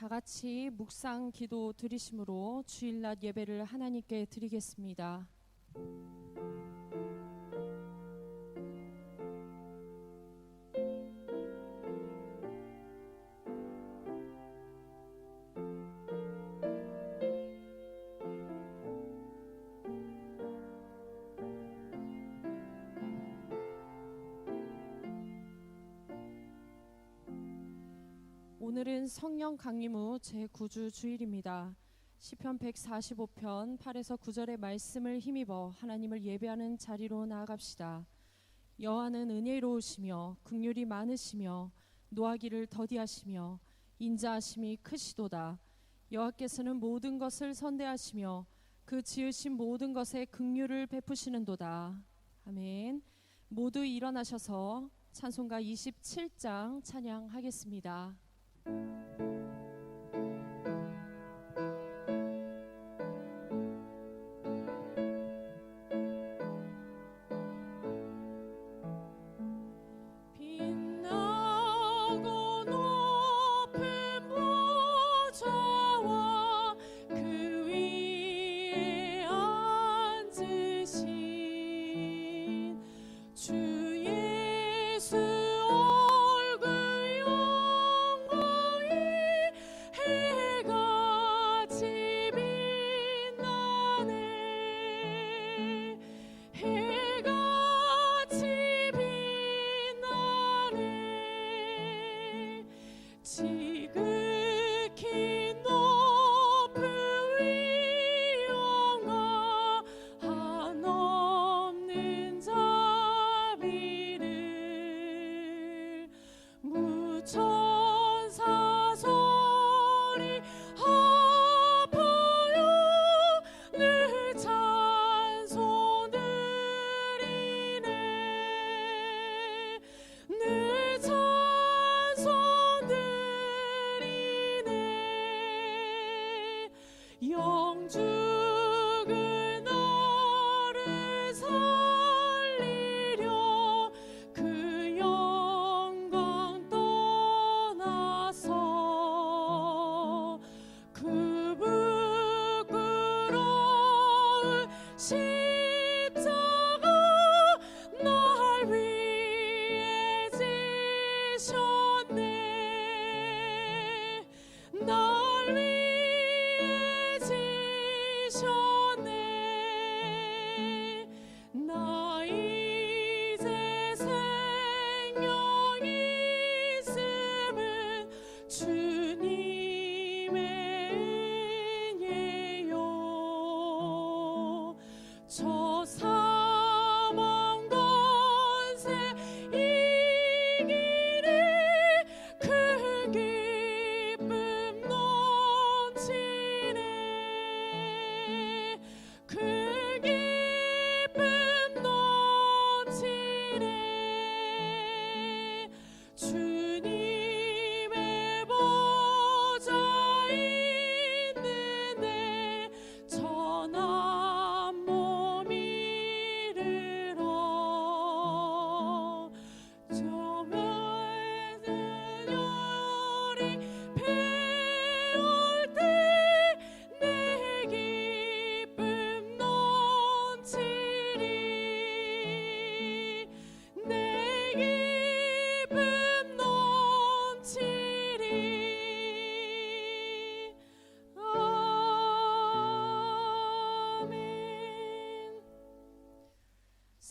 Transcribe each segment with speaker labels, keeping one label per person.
Speaker 1: 다 같이 묵상 기도 드리심으로 주일낮 예배를 하나님께 드리겠습니다. 오늘은 성령 강림 후 제9주 주일입니다. 시편 145편 8에서 9절의 말씀을 힘입어 하나님을 예배하는 자리로 나아갑시다. 여호와는 은혜로우시며 긍휼이 많으시며 노하기를 더디하시며 인자하심이 크시도다. 여호와께서는 모든 것을 선대하시며 그 지으신 모든 것에 긍휼을 베푸시는도다. 아멘. 모두 일어나셔서 찬송가 27장 찬양하겠습니다.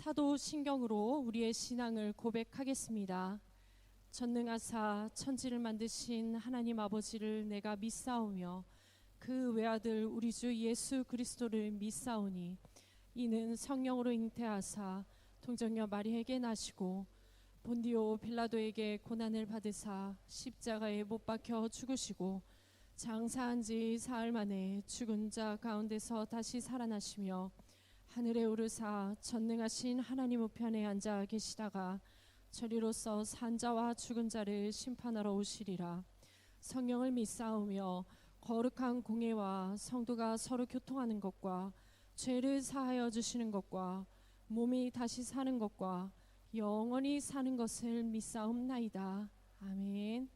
Speaker 1: 사도신경으로 우리의 신앙을 고백하겠습니다. 전능하사 천지를 만드신 하나님 아버지를 내가 믿사오며 그 외아들 우리 주 예수 그리스도를 믿사오니 이는 성령으로 잉태하사 동정녀 마리에게 나시고 본디오 빌라도에게 고난을 받으사 십자가에 못 박혀 죽으시고 장사한 지 사흘 만에 죽은 자 가운데서 다시 살아나시며 하늘에 오르사 전능하신 하나님 우편에 앉아 계시다가 저리로서 산자와 죽은 자를 심판하러 오시리라. 성령을 믿사오며 거룩한 공예와 성도가 서로 교통하는 것과 죄를 사하여 주시는 것과 몸이 다시 사는 것과 영원히 사는 것을 믿사옵나이다. 아멘.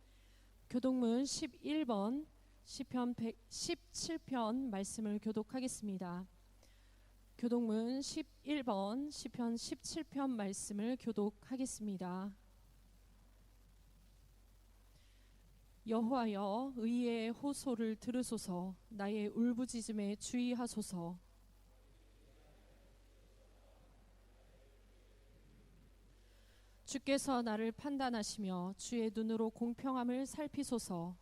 Speaker 1: 교동문 11번 시편 117편 말씀을 교독하겠습니다. 교독문 11번 시편 17편 말씀을 교독하겠습니다. 여호와여, 의의 호소를 들으소서. 나의 울부짖음에 주의하소서. 주께서 나를 판단하시며 주의 눈으로 공평함을 살피소서.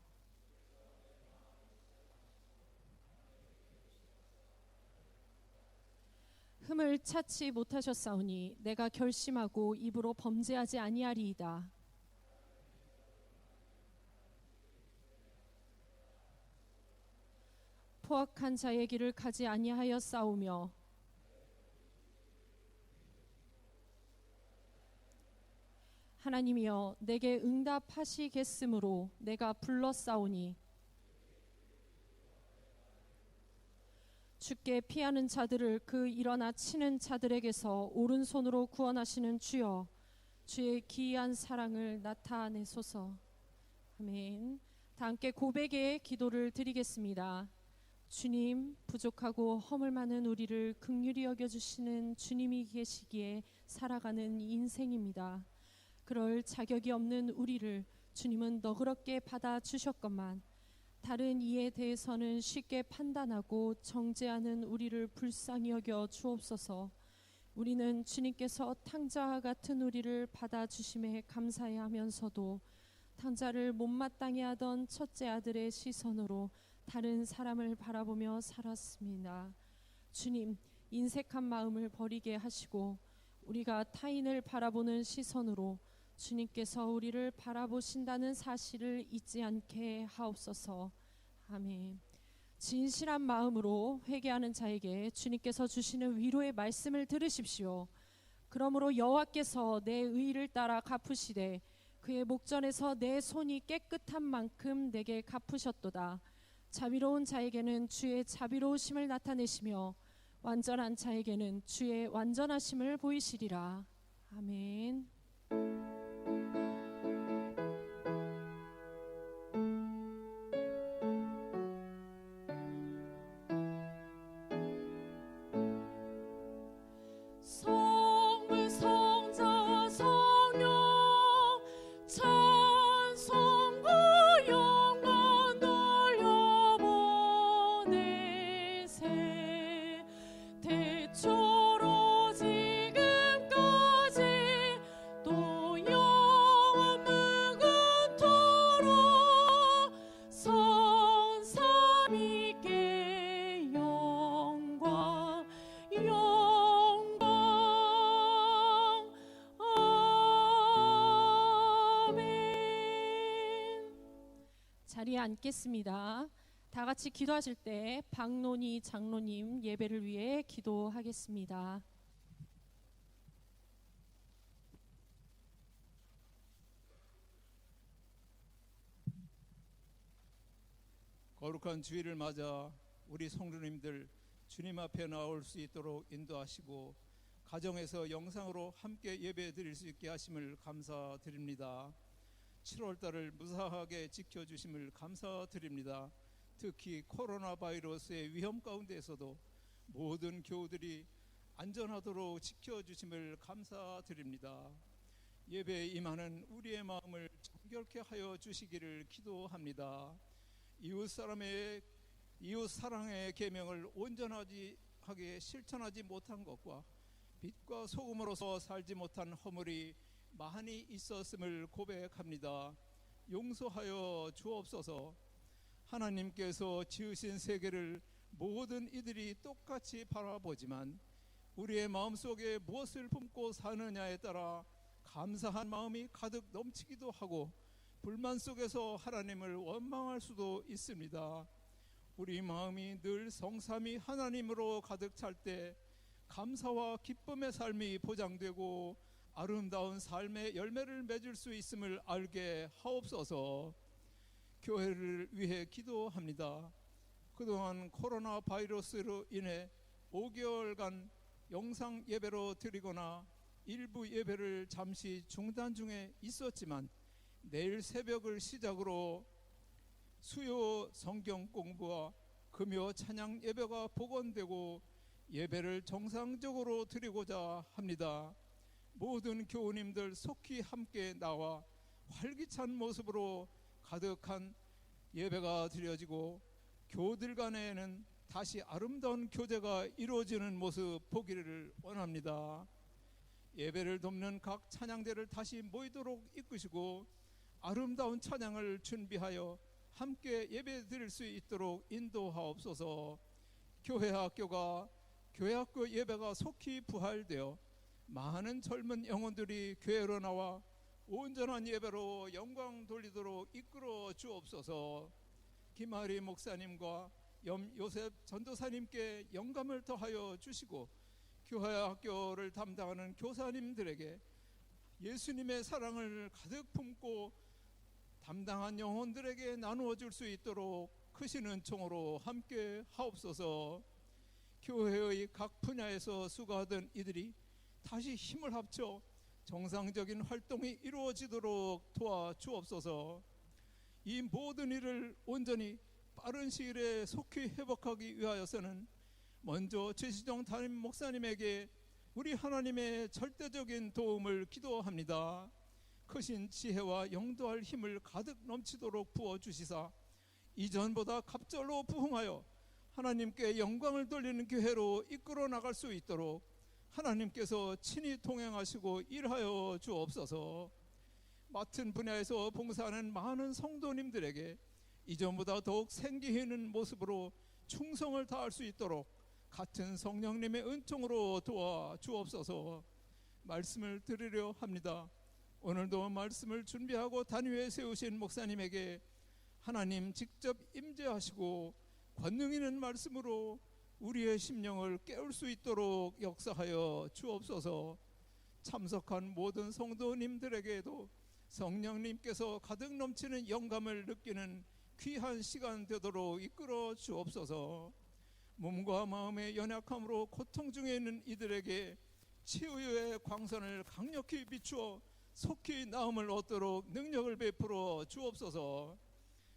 Speaker 1: 흠을 찾지 못하셨사오니 내가 결심하고 입으로 범죄하지 아니하리이다. 포악한 자의 길을 가지 아니하여 싸우며 하나님이여, 내게 응답하시겠으므로 내가 불렀사오니 주께 피하는 자들을 그 일어나 치는 자들에게서 오른손으로 구원하시는 주여, 주의 기이한 사랑을 나타내소서. 아멘. 다 함께 고백의 기도를 드리겠습니다. 주님, 부족하고 허물 많은 우리를 긍휼히 여겨주시는 주님이 계시기에 살아가는 인생입니다. 그럴 자격이 없는 우리를 주님은 너그럽게 받아주셨건만 다른 이에 대해서는 쉽게 판단하고 정죄하는 우리를 불쌍히 여겨 주옵소서. 우리는 주님께서 탕자와 같은 우리를 받아주심에 감사해야 하면서도 탕자를 못마땅해 하던 첫째 아들의 시선으로 다른 사람을 바라보며 살았습니다. 주님, 인색한 마음을 버리게 하시고 우리가 타인을 바라보는 시선으로 주님께서 우리를 바라보신다는 사실을 잊지 않게 하옵소서. 아멘. 진실한 마음으로 회개하는 자에게 주님께서 주시는 위로의 말씀을 들으십시오. 그러므로 여호와께서 내 의를 따라 갚으시되 그의 목전에서 내 손이 깨끗한 만큼 내게 갚으셨도다. 자비로운 자에게는 주의 자비로우심을 나타내시며 완전한 자에게는 주의 완전하심을 보이시리라. 아멘. 자리에 앉겠습니다. 다 같이 기도하실 때 박론희 장로님 예배를 위해 기도하겠습니다.
Speaker 2: 거룩한 주일을 맞아 우리 성도님들 주님 앞에 나올 수 있도록 인도하시고 가정에서 영상으로 함께 예배 드릴 수 있게 하심을 감사드립니다. 7월달을 무사하게 지켜주심을 감사드립니다. 특히 코로나 바이러스의 위험 가운데에서도 모든 교우들이 안전하도록 지켜주심을 감사드립니다. 예배에 임하는 우리의 마음을 정결케 하여 주시기를 기도합니다. 이웃 사랑의 계명을 온전하게 실천하지 못한 것과 빛과 소금으로서 살지 못한 허물이 많이 있었음을 고백합니다. 용서하여 주옵소서. 하나님께서 지으신 세계를 모든 이들이 똑같이 바라보지만 우리의 마음속에 무엇을 품고 사느냐에 따라 감사한 마음이 가득 넘치기도 하고 불만 속에서 하나님을 원망할 수도 있습니다. 우리 마음이 늘 성삼위 하나님으로 가득 찰 때 감사와 기쁨의 삶이 보장되고 아름다운 삶의 열매를 맺을 수 있음을 알게 하옵소서. 교회를 위해 기도합니다. 그동안 코로나 바이러스로 인해 5개월간 영상 예배로 드리거나 일부 예배를 잠시 중단 중에 있었지만 내일 새벽을 시작으로 수요 성경 공부와 금요 찬양 예배가 복원되고 예배를 정상적으로 드리고자 합니다. 모든 교우님들 속히 함께 나와 활기찬 모습으로 가득한 예배가 드려지고 교우들 간에는 다시 아름다운 교제가 이루어지는 모습 보기를 원합니다. 예배를 돕는 각 찬양대를 다시 모이도록 이끄시고 아름다운 찬양을 준비하여 함께 예배 드릴 수 있도록 인도하옵소서. 교회학교 예배가 속히 부활되어 많은 젊은 영혼들이 교회로 나와 온전한 예배로 영광 돌리도록 이끌어 주옵소서. 김아리 목사님과 염요셉 전도사님께 영감을 더하여 주시고 교회학교를 담당하는 교사님들에게 예수님의 사랑을 가득 품고 담당한 영혼들에게 나누어 줄 수 있도록 크신 은총으로 함께 하옵소서. 교회의 각 분야에서 수고하던 이들이 다시 힘을 합쳐 정상적인 활동이 이루어지도록 도와주옵소서. 이 모든 일을 온전히 빠른 시일에 속히 회복하기 위하여서는 먼저 최시정 담임 목사님에게 우리 하나님의 절대적인 도움을 기도합니다. 크신 지혜와 영도할 힘을 가득 넘치도록 부어주시사 이전보다 갑절로 부흥하여 하나님께 영광을 돌리는 교회로 이끌어 나갈 수 있도록 하나님께서 친히 동행하시고 일하여 주옵소서. 맡은 분야에서 봉사하는 많은 성도님들에게 이전보다 더욱 생기 있는 모습으로 충성을 다할 수 있도록 같은 성령님의 은총으로 도와주옵소서. 말씀을 드리려 합니다. 오늘도 말씀을 준비하고 단위에 세우신 목사님에게 하나님 직접 임재하시고 권능 있는 말씀으로 우리의 심령을 깨울 수 있도록 역사하여 주옵소서. 참석한 모든 성도님들에게도 성령님께서 가득 넘치는 영감을 느끼는 귀한 시간 되도록 이끌어 주옵소서. 몸과 마음의 연약함으로 고통 중에 있는 이들에게 치유의 광선을 강력히 비추어 속히 나음을 얻도록 능력을 베풀어 주옵소서.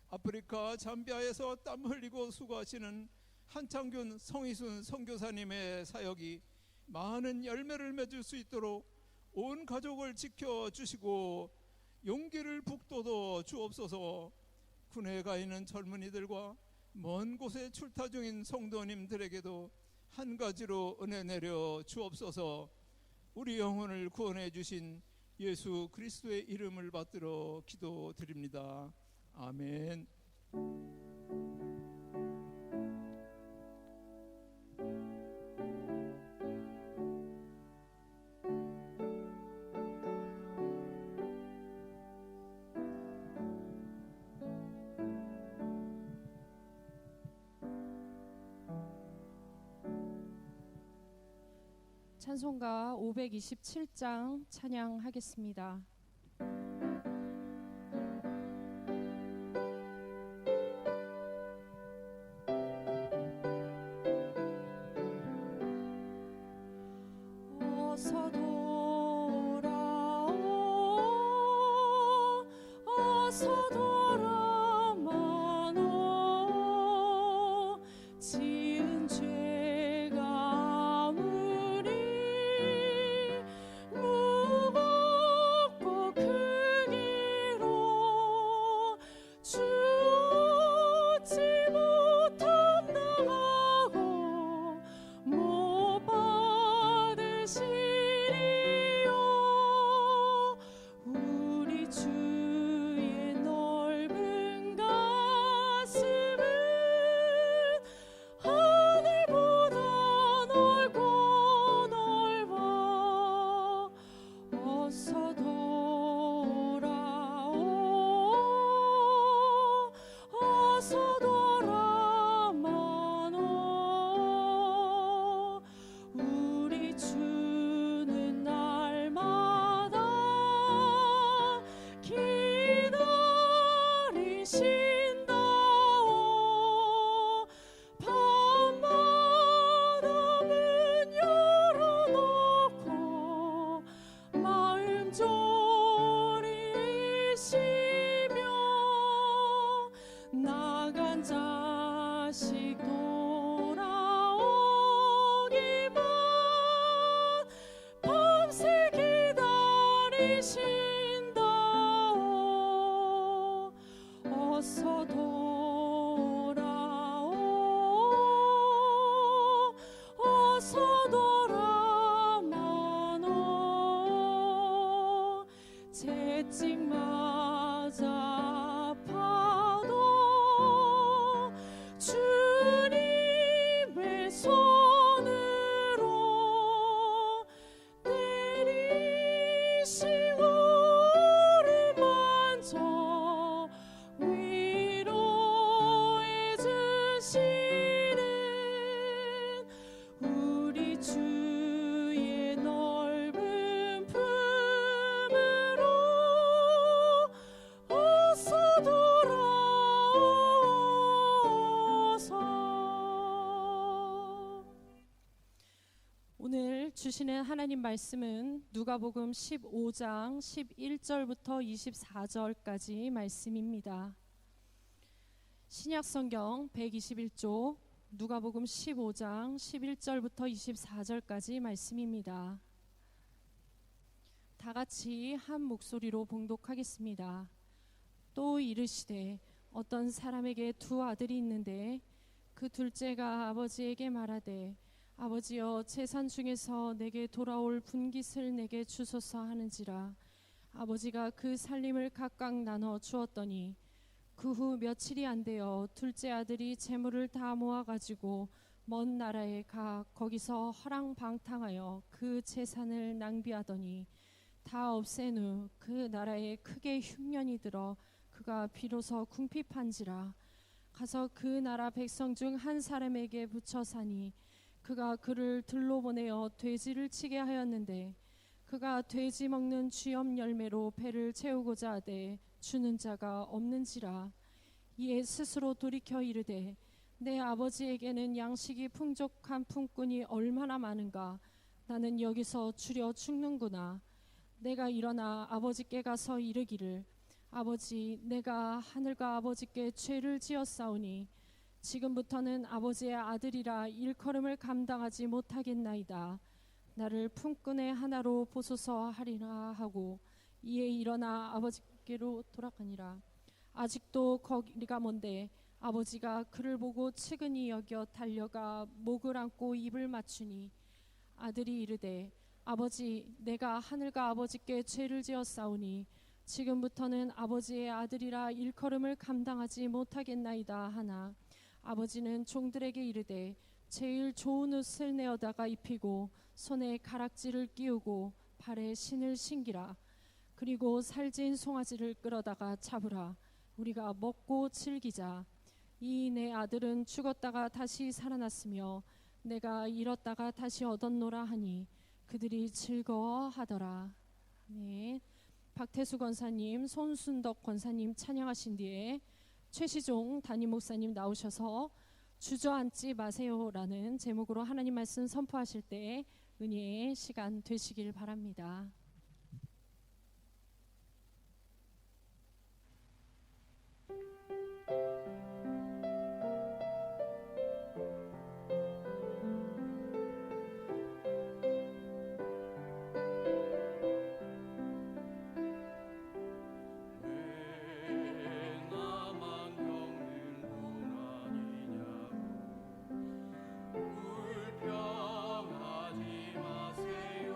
Speaker 2: 아프리카 잠비아에서 땀 흘리고 수고하시는 한창균 성희순 선교사님의 사역이 많은 열매를 맺을 수 있도록 온 가족을 지켜주시고 용기를 북돋워 주옵소서. 군에 가 있는 젊은이들과 먼 곳에 출타 중인 성도님들에게도 한 가지로 은혜 내려 주옵소서. 우리 영혼을 구원해 주신 예수 그리스도의 이름을 받들어 기도드립니다. 아멘.
Speaker 1: 찬송가 527장 찬양하겠습니다. 어서 돌아오 어서 돌아마노 지은 죄가 아무리 무겁고 크기로 주 얻지 못한다고 못 받으시리요. 우리 주의 넓은 가슴은 하늘보다 넓고 넓어. 어서 돌아오 어서 돌아마노. 우리 주는 날마다 기다리신다오. 밤마다 문 열어놓고 마음 졸이시며 나 채찍 맞아 아파도 주님의 손으로 내리시고 우리 만져 위로해 주시는 우리 주의 넓은 품으로 어서 돌아오소. 오늘 주시는 하나님 말씀은 누가복음 15장 11절부터 24절까지 말씀입니다. 신약성경 121쪽 누가복음 15장 11절부터 24절까지 말씀입니다. 다 같이 한 목소리로 봉독하겠습니다. 또 이르시되 어떤 사람에게 두 아들이 있는데 그 둘째가 아버지에게 말하되 아버지여 재산 중에서 내게 돌아올 분깃을 내게 주소서 하는지라. 아버지가 그 살림을 각각 나눠 주었더니 그 후 며칠이 안 되어 둘째 아들이 재물을 다 모아가지고 먼 나라에 가 거기서 허랑방탕하여 그 재산을 낭비하더니 다 없앤 후 그 나라에 크게 흉년이 들어 그가 비로소 궁핍한지라. 가서 그 나라 백성 중 한 사람에게 붙여 사니 그가 그를 들로 보내어 돼지를 치게 하였는데 그가 돼지 먹는 쥐염 열매로 배를 채우고자 하되 주는 자가 없는지라. 이에 스스로 돌이켜 이르되 내 아버지에게는 양식이 풍족한 품꾼이 얼마나 많은가. 나는 여기서 주려 죽는구나. 내가 일어나 아버지께 가서 이르기를 아버지 내가 하늘과 아버지께 죄를 지었사오니 지금부터는 아버지의 아들이라 일컬음을 감당하지 못하겠나이다. 나를 품꾼의 하나로 보소서 하리라 하고 이에 일어나 아버지께로 돌아가니라. 아직도 거리가 먼데 아버지가 그를 보고 측은히 여겨 달려가 목을 안고 입을 맞추니 아들이 이르되 아버지 내가 하늘과 아버지께 죄를 지었사오니 지금부터는 아버지의 아들이라 일컬음을 감당하지 못하겠나이다 하나 아버지는 종들에게 이르되 제일 좋은 옷을 내어다가 입히고 손에 가락지를 끼우고 발에 신을 신기라. 그리고 살진 송아지를 끌어다가 잡으라. 우리가 먹고 즐기자. 이 내 아들은 죽었다가 다시 살아났으며 내가 잃었다가 다시 얻었노라 하니 그들이 즐거워하더라. 아멘. 박태수 권사님, 손순덕 권사님 찬양하신 뒤에 최시종 담임 목사님 나오셔서 주저앉지 마세요라는 제목으로 하나님 말씀 선포하실 때 은혜의 시간 되시길 바랍니다.
Speaker 3: 불평하지 마세요.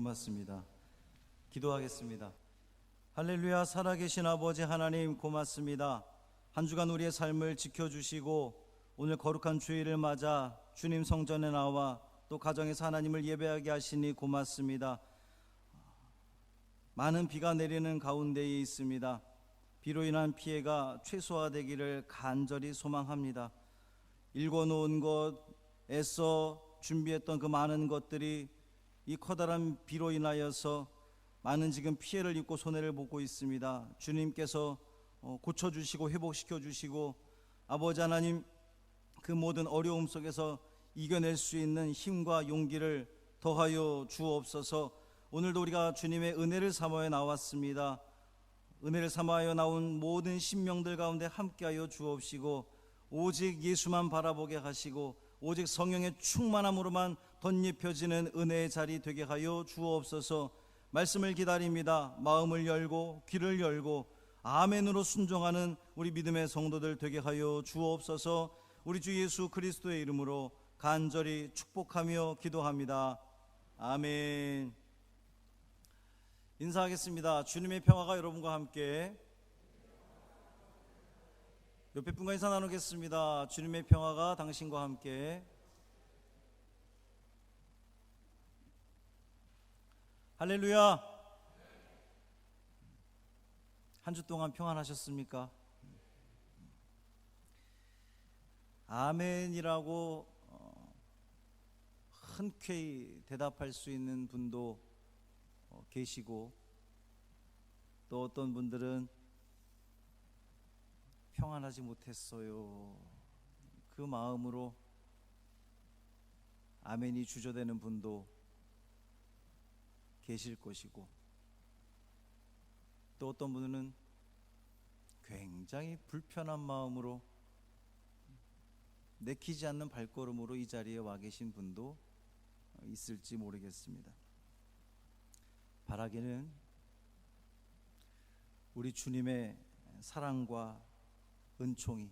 Speaker 3: 고맙습니다. 기도하겠습니다. 할렐루야. 살아계신 아버지 하나님 고맙습니다. 한 주간 우리의 삶을 지켜주시고 오늘 거룩한 주일을 맞아 주님 성전에 나와 또 가정에서 하나님을 예배하게 하시니 고맙습니다. 많은 비가 내리는 가운데에 있습니다. 비로 인한 피해가 최소화되기를 간절히 소망합니다. 일궈놓은 것, 애써 준비했던 그 많은 것들이 이 커다란 비로 인하여서 많은 지금 피해를 입고 손해를 보고 있습니다. 주님께서 고쳐주시고 회복시켜주시고 아버지 하나님, 그 모든 어려움 속에서 이겨낼 수 있는 힘과 용기를 더하여 주옵소서. 오늘도 우리가 주님의 은혜를 삼아야 나왔습니다. 은혜를 삼아야 나온 모든 신명들 가운데 함께하여 주옵시고 오직 예수만 바라보게 하시고 오직 성령의 충만함으로만 덧입혀지는 은혜의 자리 되게 하여 주옵소서. 말씀을 기다립니다. 마음을 열고 귀를 열고 아멘으로 순종하는 우리 믿음의 성도들 되게 하여 주옵소서. 우리 주 예수 그리스도의 이름으로 간절히 축복하며 기도합니다. 아멘. 인사하겠습니다. 주님의 평화가 여러분과 함께. 옆에 분과 인사 나누겠습니다. 주님의 평화가 당신과 함께. 할렐루야. 한 주 동안 평안하셨습니까? 아멘이라고 흔쾌히 대답할 수 있는 분도 계시고 또 어떤 분들은 평안하지 못했어요. 그 마음으로 아멘이 주저되는 분도 계실 것이고 또 어떤 분은 굉장히 불편한 마음으로 내키지 않는 발걸음으로 이 자리에 와 계신 분도 있을지 모르겠습니다. 바라기는 우리 주님의 사랑과 은총이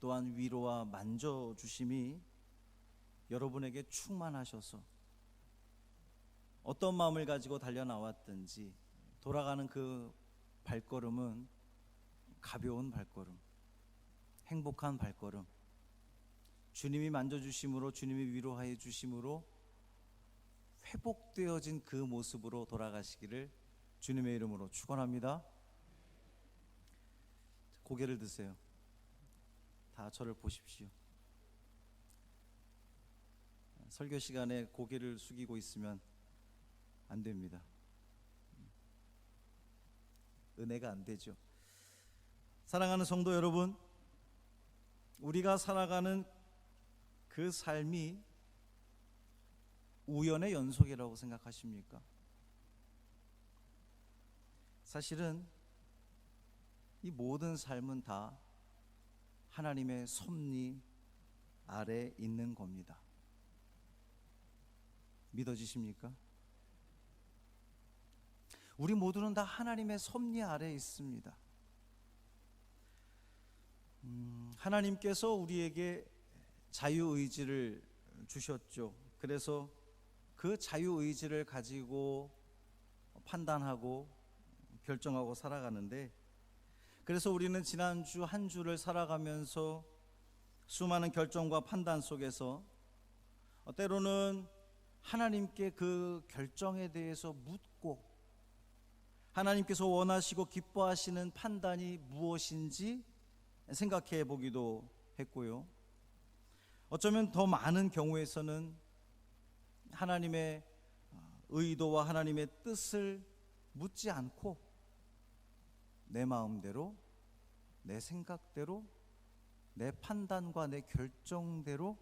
Speaker 3: 또한 위로와 만져주심이 여러분에게 충만하셔서 어떤 마음을 가지고 달려나왔든지 돌아가는 그 발걸음은 가벼운 발걸음, 행복한 발걸음, 주님이 만져주심으로 주님이 위로하여 주심으로 회복되어진 그 모습으로 돌아가시기를 주님의 이름으로 축원합니다. 고개를 드세요. 다 저를 보십시오. 설교 시간에 고개를 숙이고 있으면 안 됩니다. 은혜가 안 되죠. 사랑하는 성도 여러분, 우리가 살아가는 그 삶이 우연의 연속이라고 생각하십니까? 사실은 이 모든 삶은 다 하나님의 섭리 아래 있는 겁니다. 믿어지십니까? 우리 모두는 다 하나님의 섭리 아래 있습니다. 하나님께서 우리에게 자유의지를 주셨죠. 그래서 그 자유의지를 가지고 판단하고 결정하고 살아가는데, 그래서 우리는 지난주 한 주를 살아가면서 수많은 결정과 판단 속에서 때로는 하나님께 그 결정에 대해서 묻고 하나님께서 원하시고 기뻐하시는 판단이 무엇인지 생각해 보기도 했고요. 어쩌면 더 많은 경우에서는 하나님의 의도와 하나님의 뜻을 묻지 않고 내 마음대로, 내 생각대로, 내 판단과 내 결정대로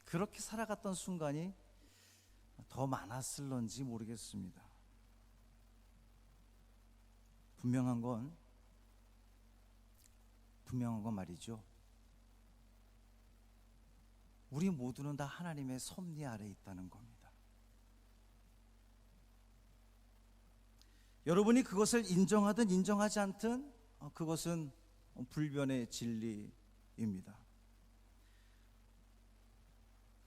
Speaker 3: 그렇게 살아갔던 순간이 더 많았을런지 모르겠습니다. 분명한 건 말이죠. 우리 모두는 다 하나님의 섭리 아래 있다는 겁니다. 여러분이 그것을 인정하든 인정하지 않든 그것은 불변의 진리입니다.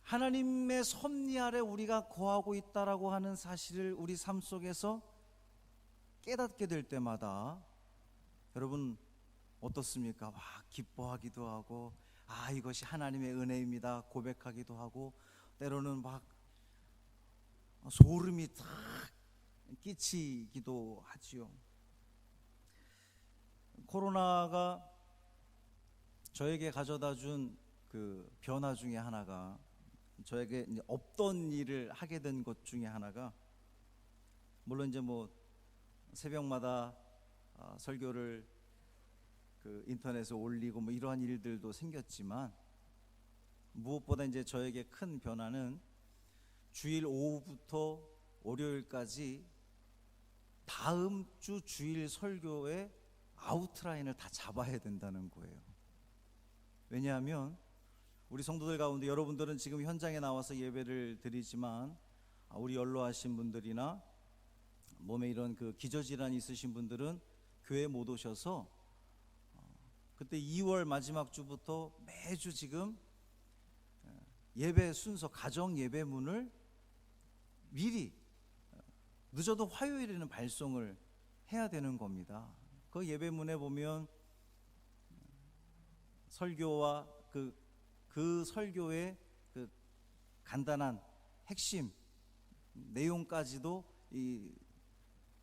Speaker 3: 하나님의 섭리 아래 우리가 거하고 있다라고 하는 사실을 우리 삶 속에서 깨닫게 될 때마다 여러분 어떻습니까? 와, 기뻐하기도 하고 이것이 하나님의 은혜입니다 고백하기도 하고, 때로는 막 소름이 탁 끼치기도 하지요. 코로나가 저에게 가져다 준 그 변화 중에 하나가, 저에게 이제 없던 일을 하게 된 것 중에 하나가, 물론 이제 뭐 새벽마다 설교를 그 인터넷에 올리고 뭐 이러한 일들도 생겼지만, 무엇보다 이제 저에게 큰 변화는 주일 오후부터 월요일까지 다음 주 주일 설교의 아웃라인을 다 잡아야 된다는 거예요. 왜냐하면 우리 성도들 가운데 여러분들은 지금 현장에 나와서 예배를 드리지만, 우리 연로하신 분들이나 몸에 이런 그 기저질환이 있으신 분들은 교회 못 오셔서 그때 2월 마지막 주부터 매주 지금 예배 순서, 가정 예배문을 미리 늦어도 화요일에는 발송을 해야 되는 겁니다. 그 예배문에 보면 설교와 그 설교의 그 간단한 핵심 내용까지도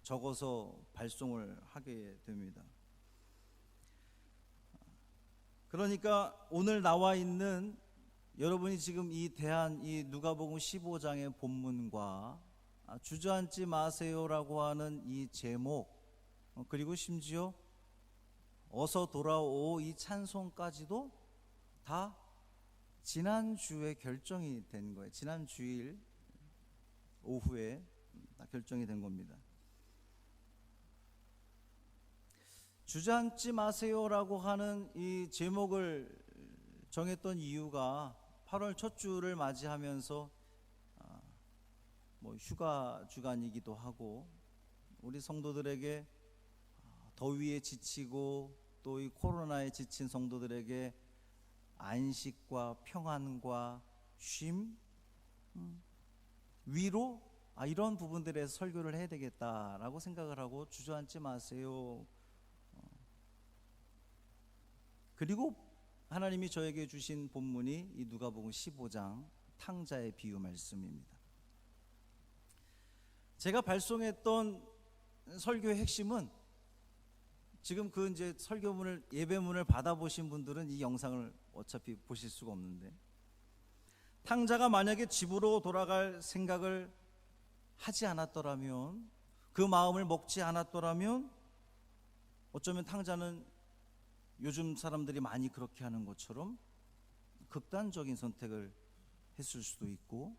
Speaker 3: 적어서 발송을 하게 됩니다. 그러니까 오늘 나와 있는 여러분이 지금 이 누가복음 15장의 본문과 주저앉지 마세요라고 하는 이 제목, 그리고 심지어 어서 돌아오 이 찬송까지도 다 지난주에 결정이 된 거예요. 지난 주일 오후에 다 결정이 된 겁니다. 주저앉지 마세요라고 하는 이 제목을 정했던 이유가 8월 첫 주를 맞이하면서 뭐 휴가 주간이기도 하고, 우리 성도들에게 더위에 지치고 또 이 코로나에 지친 성도들에게 안식과 평안과 쉼, 위로, 이런 부분들에 설교를 해야 되겠다라고 생각을 하고 주저앉지 마세요. 그리고 하나님이 저에게 주신 본문이 이 누가복음 15장 탕자의 비유 말씀입니다. 제가 발송했던 설교의 핵심은, 지금 그 이제 설교문을, 예배문을 받아보신 분들은 이 영상을 어차피 보실 수가 없는데, 탕자가 만약에 집으로 돌아갈 생각을 하지 않았더라면, 그 마음을 먹지 않았더라면, 어쩌면 탕자는 요즘 사람들이 많이 그렇게 하는 것처럼 극단적인 선택을 했을 수도 있고,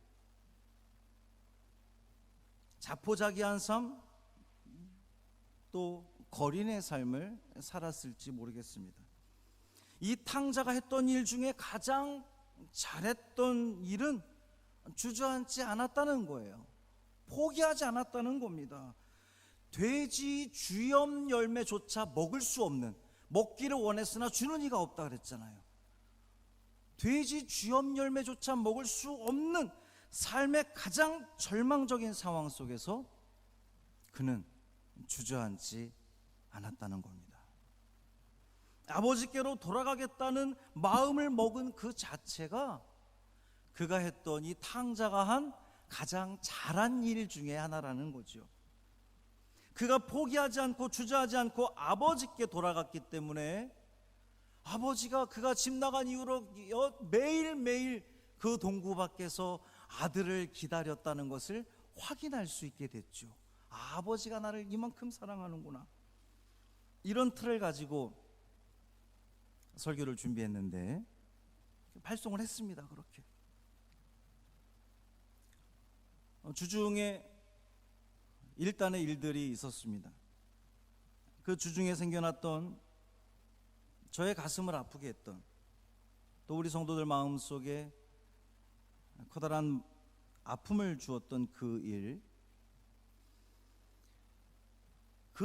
Speaker 3: 자포자기한 삶, 또 거린의 삶을 살았을지 모르겠습니다. 이 탕자가 했던 일 중에 가장 잘했던 일은 주저앉지 않았다는 거예요. 포기하지 않았다는 겁니다. 돼지 주염 열매조차 먹을 수 없는, 먹기를 원했으나 주는 이가 없다 그랬잖아요. 돼지 주염 열매조차 먹을 수 없는 삶의 가장 절망적인 상황 속에서 그는 주저앉지 않았다는 겁니다. 아버지께로 돌아가겠다는 마음을 먹은 그 자체가 그가 했던, 이 탕자가 한 가장 잘한 일 중에 하나라는 거죠. 그가 포기하지 않고 주저하지 않고 아버지께 돌아갔기 때문에, 아버지가 그가 집 나간 이후로 매일매일 그 동구 밖에서 아들을 기다렸다는 것을 확인할 수 있게 됐죠. 아버지가 나를 이만큼 사랑하는구나. 이런 틀을 가지고 설교를 준비했는데 발송을 했습니다. 그렇게 주중에 일단의 일들이 있었습니다. 그 주중에 생겨났던, 저의 가슴을 아프게 했던, 또 우리 성도들 마음속에 커다란 아픔을 주었던 그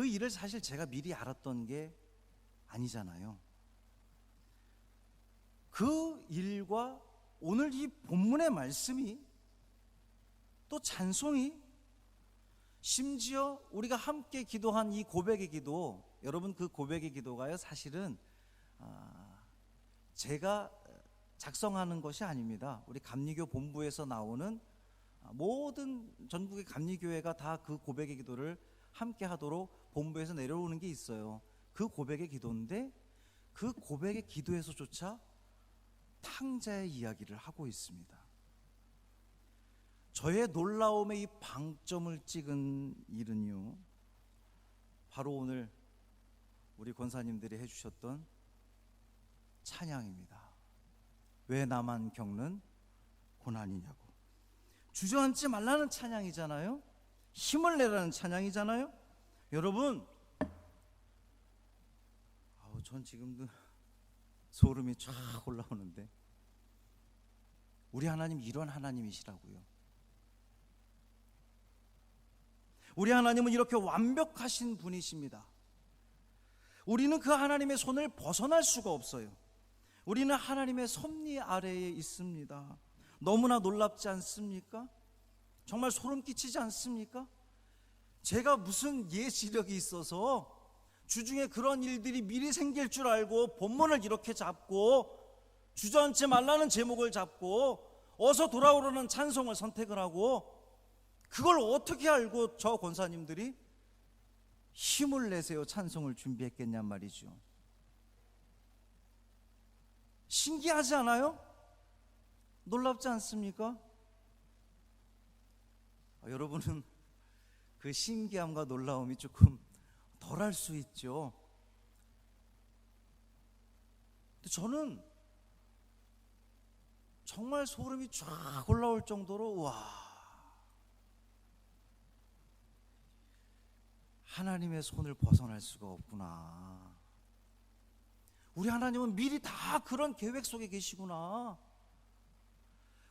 Speaker 3: 일을 사실 제가 미리 알았던 게 아니잖아요. 그 일과 오늘 이 본문의 말씀이 또 찬송이 심지어 우리가 함께 기도한 이 고백의 기도, 여러분 그 고백의 기도가요 사실은 제가 작성하는 것이 아닙니다. 우리 감리교 본부에서 나오는 모든 전국의 감리교회가 다 그 고백의 기도를 함께 하도록 본부에서 내려오는 게 있어요. 그 고백의 기도인데 그 고백의 기도에서조차 탕자의 이야기를 하고 있습니다. 저의 놀라움의 이 방점을 찍은 일은요, 바로 오늘 우리 권사님들이 해주셨던 찬양입니다. 왜 나만 겪는 고난이냐고. 주저앉지 말라는 찬양이잖아요. 힘을 내라는 찬양이잖아요. 여러분, 전 지금도 소름이 쫙 올라오는데, 우리 하나님 이런 하나님이시라고요. 우리 하나님은 이렇게 완벽하신 분이십니다. 우리는 그 하나님의 손을 벗어날 수가 없어요. 우리는 하나님의 섭리 아래에 있습니다. 너무나 놀랍지 않습니까? 정말 소름 끼치지 않습니까? 제가 무슨 예지력이 있어서 주중에 그런 일들이 미리 생길 줄 알고 본문을 이렇게 잡고 주저앉지 말라는 제목을 잡고 어서 돌아오라는 찬송을 선택을 하고, 그걸 어떻게 알고 저 권사님들이 힘을 내세요 찬송을 준비했겠냔 말이죠. 신기하지 않아요? 놀랍지 않습니까? 여러분은 그 신기함과 놀라움이 조금 덜할 수 있죠. 근데 저는 정말 소름이 쫙 올라올 정도로, 와, 하나님의 손을 벗어날 수가 없구나. 우리 하나님은 미리 다 그런 계획 속에 계시구나.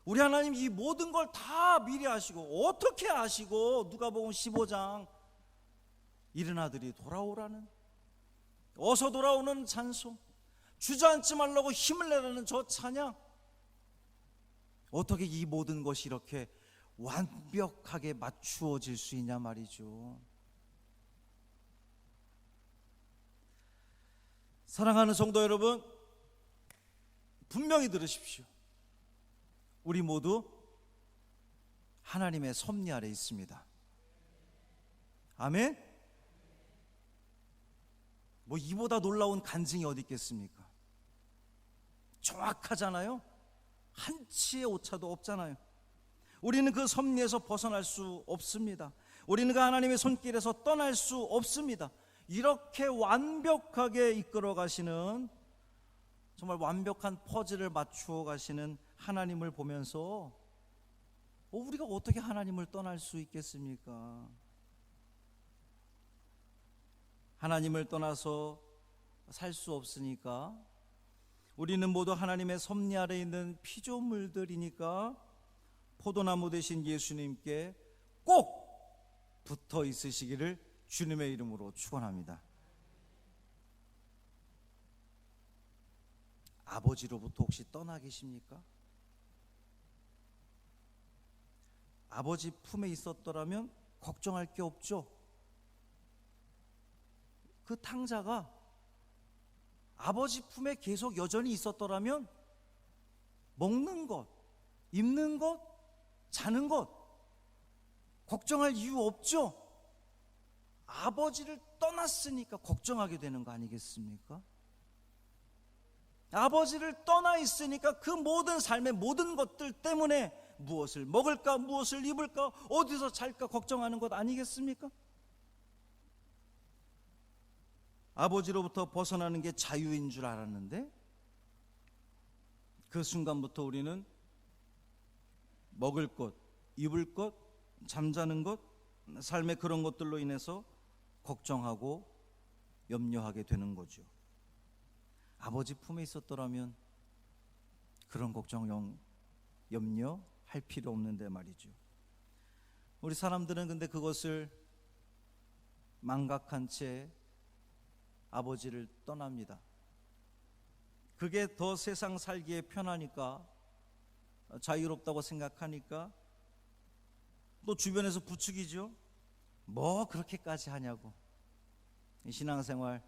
Speaker 3: 우리 하나님 이 모든 걸 다 미리 아시고, 어떻게 아시고, 누가복음 15장 이른 아들이 돌아오라는, 어서 돌아오는 찬송, 주저앉지 말라고 힘을 내라는 저 찬양, 어떻게 이 모든 것이 이렇게 완벽하게 맞추어질 수 있냐 말이죠. 사랑하는 성도 여러분, 분명히 들으십시오. 우리 모두 하나님의 섭리 아래 있습니다. 아멘? 뭐 이보다 놀라운 간증이 어디 있겠습니까? 정확하잖아요. 한치의 오차도 없잖아요. 우리는 그 섭리에서 벗어날 수 없습니다. 우리는 그 하나님의 손길에서 떠날 수 없습니다. 이렇게 완벽하게 이끌어 가시는, 정말 완벽한 퍼즐을 맞추어 가시는 하나님을 보면서 우리가 어떻게 하나님을 떠날 수 있겠습니까? 하나님을 떠나서 살 수 없으니까 우리는 모두 하나님의 섭리 아래 있는 피조물들이니까 포도나무 되신 예수님께 꼭 붙어 있으시기를 주님의 이름으로 축원합니다. 아버지로부터 혹시 떠나 계십니까? 아버지 품에 있었더라면 걱정할 게 없죠. 그 탕자가 아버지 품에 계속 여전히 있었더라면 먹는 것, 입는 것, 자는 것 걱정할 이유 없죠. 아버지를 떠났으니까 걱정하게 되는 거 아니겠습니까? 아버지를 떠나 있으니까 그 모든 삶의 모든 것들 때문에 무엇을 먹을까, 무엇을 입을까, 어디서 잘까 걱정하는 것 아니겠습니까? 아버지로부터 벗어나는 게 자유인 줄 알았는데 그 순간부터 우리는 먹을 것, 입을 것, 잠자는 것, 삶의 그런 것들로 인해서 걱정하고 염려하게 되는 거죠. 아버지 품에 있었더라면 그런 걱정, 염려할 필요 없는데 말이죠. 우리 사람들은 근데 그것을 망각한 채 아버지를 떠납니다. 그게 더 세상 살기에 편하니까 자유롭다고 생각하니까 또 주변에서 부추기죠. 뭐 그렇게까지 하냐고. 신앙생활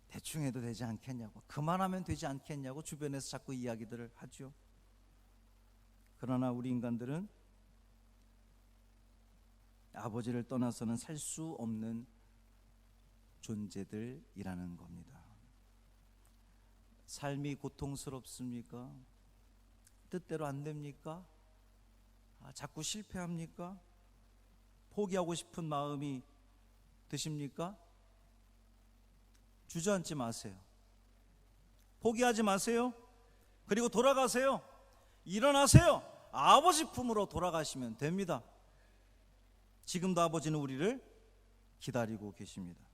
Speaker 3: 대충 해도 되지 않겠냐고, 그만하면 되지 않겠냐고 주변에서 자꾸 이야기들을 하죠. 그러나 우리 인간들은 아버지를 떠나서는 살 수 없는 존재들이라는 겁니다. 삶이 고통스럽습니까? 뜻대로 안 됩니까? 자꾸 실패합니까? 포기하고 싶은 마음이 드십니까? 주저앉지 마세요. 포기하지 마세요. 그리고 돌아가세요. 일어나세요. 아버지 품으로 돌아가시면 됩니다. 지금도 아버지는 우리를 기다리고 계십니다.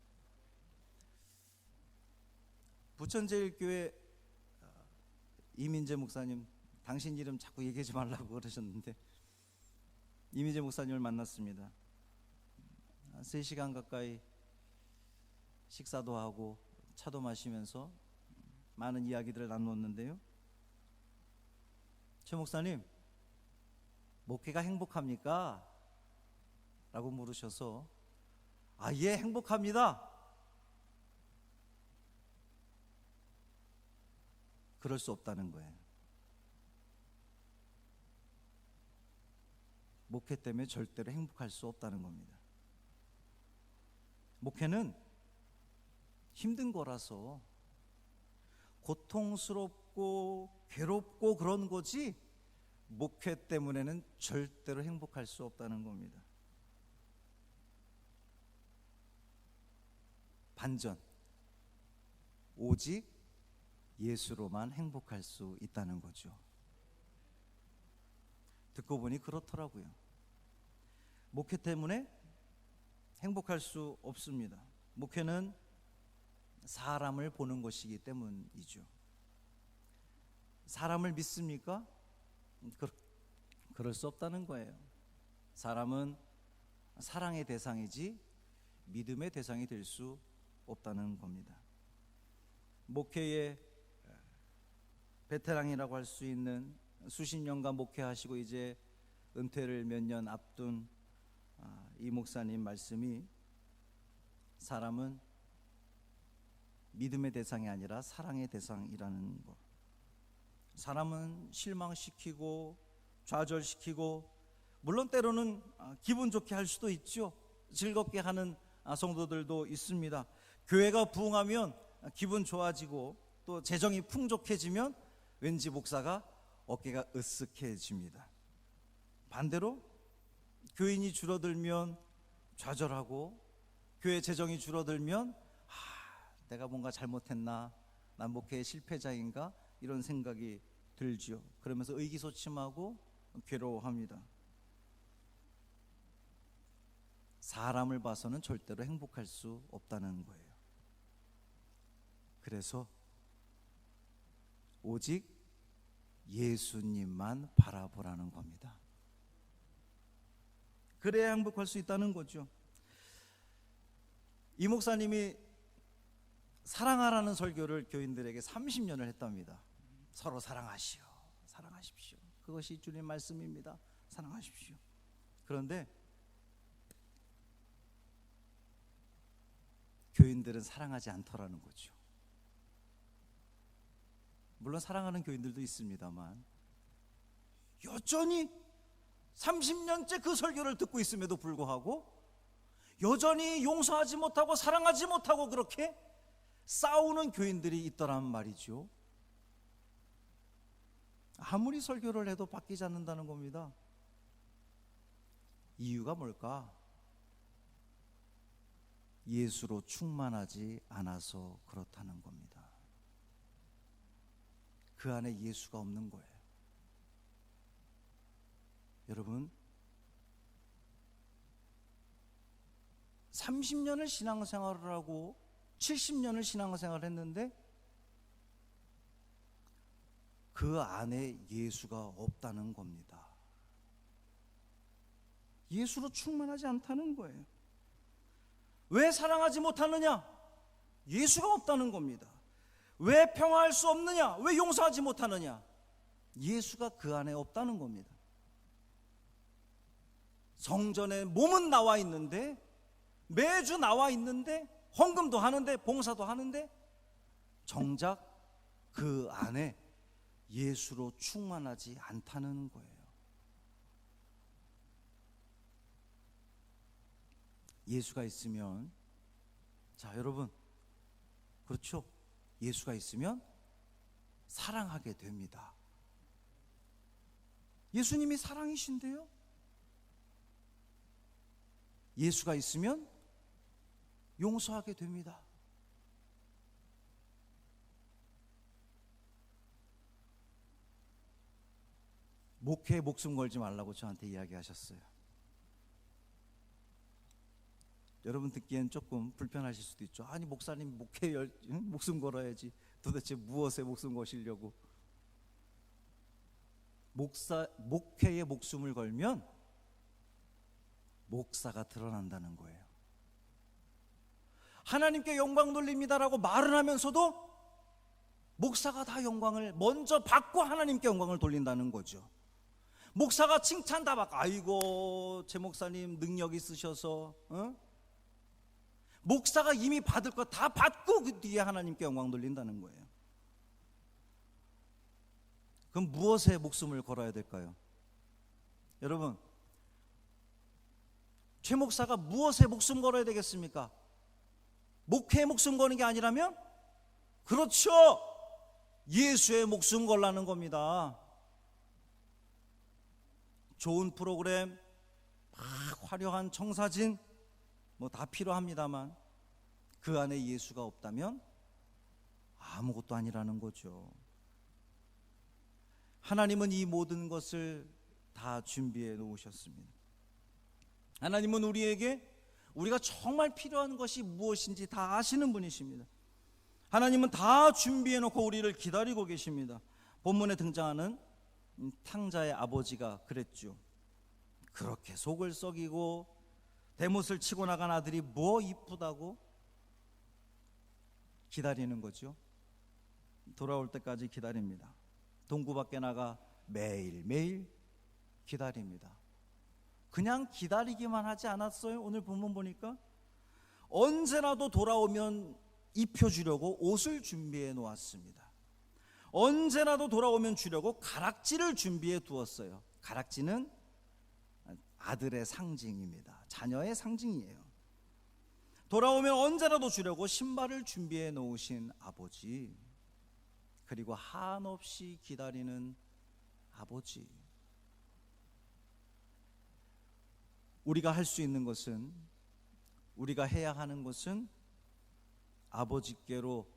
Speaker 3: 부천제일교회 이민재 목사님, 당신 이름 자꾸 얘기하지 말라고 그러셨는데, 이민재 목사님을 만났습니다. 3시간 가까이 식사도 하고 차도 마시면서 많은 이야기들을 나눴는데요, 최 목사님, 목회가 행복합니까? 라고 물으셔서 예, 행복합니다. 그럴 수 없다는 거예요. 목회 때문에 절대로 행복할 수 없다는 겁니다. 목회는 힘든 거라서 고통스럽고 괴롭고 그런 거지, 목회 때문에는 절대로 행복할 수 없다는 겁니다. 반전, 오직 예수로만 행복할 수 있다는 거죠. 듣고 보니 그렇더라고요. 목회 때문에 행복할 수 없습니다. 목회는 사람을 보는 것이기 때문이죠. 사람을 믿습니까? 그럴 수 없다는 거예요. 사람은 사랑의 대상이지 믿음의 대상이 될 수 없다는 겁니다. 목회의 베테랑이라고 할 수 있는, 수십 년간 목회하시고 이제 은퇴를 몇 년 앞둔 이 목사님 말씀이, 사람은 믿음의 대상이 아니라 사랑의 대상이라는 것. 사람은 실망시키고 좌절시키고, 물론 때로는 기분 좋게 할 수도 있죠. 즐겁게 하는 성도들도 있습니다. 교회가 부흥하면 기분 좋아지고, 또 재정이 풍족해지면 왠지 목사가 어깨가 으쓱해집니다. 반대로 교인이 줄어들면 좌절하고, 교회 재정이 줄어들면 내가 뭔가 잘못했나, 난 목회의 실패자인가, 이런 생각이 들죠. 그러면서 의기소침하고 괴로워합니다. 사람을 봐서는 절대로 행복할 수 없다는 거예요. 그래서 오직 예수님만 바라보라는 겁니다. 그래야 행복할 수 있다는 거죠. 이 목사님이 사랑하라는 설교를 교인들에게 30년을 했답니다. 서로 사랑하시오, 사랑하십시오. 그것이 주님 말씀입니다. 사랑하십시오. 그런데 교인들은 사랑하지 않더라는 거죠. 물론 사랑하는 교인들도 있습니다만, 여전히 30년째 그 설교를 듣고 있음에도 불구하고 여전히 용서하지 못하고 사랑하지 못하고 그렇게 싸우는 교인들이 있더란 말이죠. 아무리 설교를 해도 바뀌지 않는다는 겁니다. 이유가 뭘까? 예수로 충만하지 않아서 그렇다는 겁니다. 그 안에 예수가 없는 거예요. 여러분, 30년을 신앙생활을 하고 70년을 신앙생활을 했는데 그 안에 예수가 없다는 겁니다. 예수로 충만하지 않다는 거예요. 왜 사랑하지 못하느냐? 예수가 없다는 겁니다. 왜 평화할 수 없느냐? 왜 용서하지 못하느냐? 예수가 그 안에 없다는 겁니다. 성전에 몸은 나와 있는데, 매주 나와 있는데, 헌금도 하는데, 봉사도 하는데, 정작 그 안에 예수로 충만하지 않다는 거예요. 예수가 있으면, 자 여러분, 그렇죠? 예수가 있으면 사랑하게 됩니다. 예수님이 사랑이신데요? 예수가 있으면 용서하게 됩니다. 목회에 목숨 걸지 말라고 저한테 이야기하셨어요. 여러분 듣기엔 조금 불편하실 수도 있죠. 아니 목사님 목회에 목숨 걸어야지. 도대체 무엇에 목숨 거시려고? 목회에 목숨을 걸면 목사가 드러난다는 거예요. 하나님께 영광 돌립니다라고 말은 하면서도 목사가 다 영광을 먼저 받고 하나님께 영광을 돌린다는 거죠. 목사가 칭찬 다 받고, 아이고 제 목사님 능력 있으셔서, 목사가 이미 받을 거 다 받고 그 뒤에 하나님께 영광 돌린다는 거예요. 그럼 무엇에 목숨을 걸어야 될까요? 여러분, 최 목사가 무엇에 목숨 걸어야 되겠습니까? 목회에 목숨 거는 게 아니라면? 그렇죠, 예수의 목숨 걸라는 겁니다. 좋은 프로그램, 막 화려한 청사진 뭐 다 필요합니다만 그 안에 예수가 없다면 아무것도 아니라는 거죠. 하나님은 이 모든 것을 다 준비해 놓으셨습니다. 하나님은 우리가 정말 필요한 것이 무엇인지 다 아시는 분이십니다. 하나님은 다 준비해 놓고 우리를 기다리고 계십니다. 본문에 등장하는 탕자의 아버지가 그랬죠. 그렇게 속을 썩이고 대못을 치고 나간 아들이 뭐 이쁘다고 기다리는 거죠. 돌아올 때까지 기다립니다. 동구 밖에 나가 매일매일 기다립니다. 그냥 기다리기만 하지 않았어요. 오늘 본문 보니까 언제라도 돌아오면 입혀주려고 옷을 준비해 놓았습니다. 언제라도 돌아오면 주려고 가락지를 준비해 두었어요. 가락지는 아들의 상징입니다. 자녀의 상징이에요. 돌아오면 언제라도 주려고 신발을 준비해 놓으신 아버지, 그리고 한없이 기다리는 아버지. 우리가 할 수 있는 것은, 우리가 해야 하는 것은 아버지께로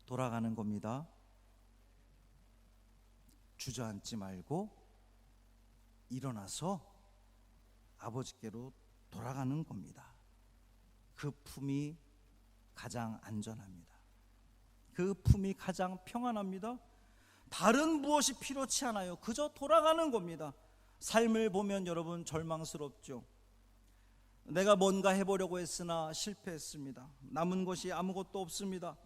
Speaker 3: 돌아가는 겁니다. 주저앉지 말고 일어나서 아버지께로 돌아가는 겁니다. 그 품이 가장 안전합니다. 그 품이 가장 평안합니다. 다른 무엇이 필요치 않아요. 그저 돌아가는 겁니다. 삶을 보면 여러분 절망스럽죠. 내가 뭔가 해보려고 했으나 실패했습니다. 남은 것이 아무것도 없습니다.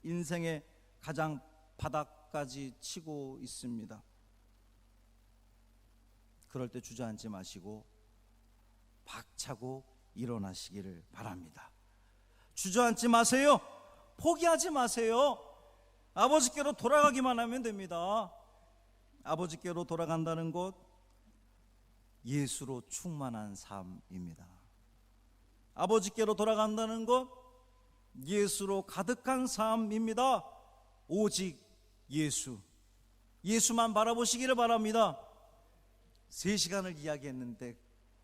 Speaker 3: 인생의 가장 바닥까지 치고 있습니다. 그럴 때 주저앉지 마시고 박차고 일어나시기를 바랍니다. 주저앉지 마세요. 포기하지 마세요. 아버지께로 돌아가기만 하면 됩니다. 아버지께로 돌아간다는 것, 예수로 충만한 삶입니다. 아버지께로 돌아간다는 것, 예수로 가득한 삶입니다. 오직 예수, 예수만 바라보시기를 바랍니다. 3시간을 이야기했는데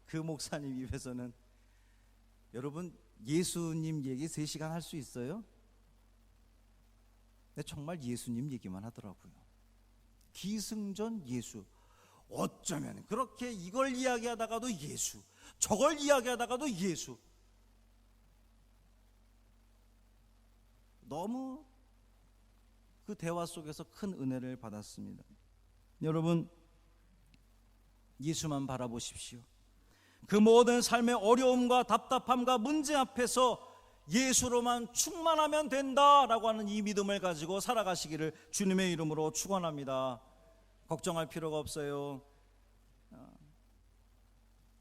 Speaker 3: 그 목사님 입에서는, 여러분 예수님 얘기 3시간 할 수 있어요? 근데 정말 예수님 얘기만 하더라고요. 기승전 예수. 어쩌면 그렇게 이걸 이야기하다가도 예수, 저걸 이야기하다가도 예수. 너무 그 대화 속에서 큰 은혜를 받았습니다. 여러분, 예수만 바라보십시오. 그 모든 삶의 어려움과 답답함과 문제 앞에서 예수로만 충만하면 된다라고 하는 이 믿음을 가지고 살아가시기를 주님의 이름으로 축원합니다. 걱정할 필요가 없어요.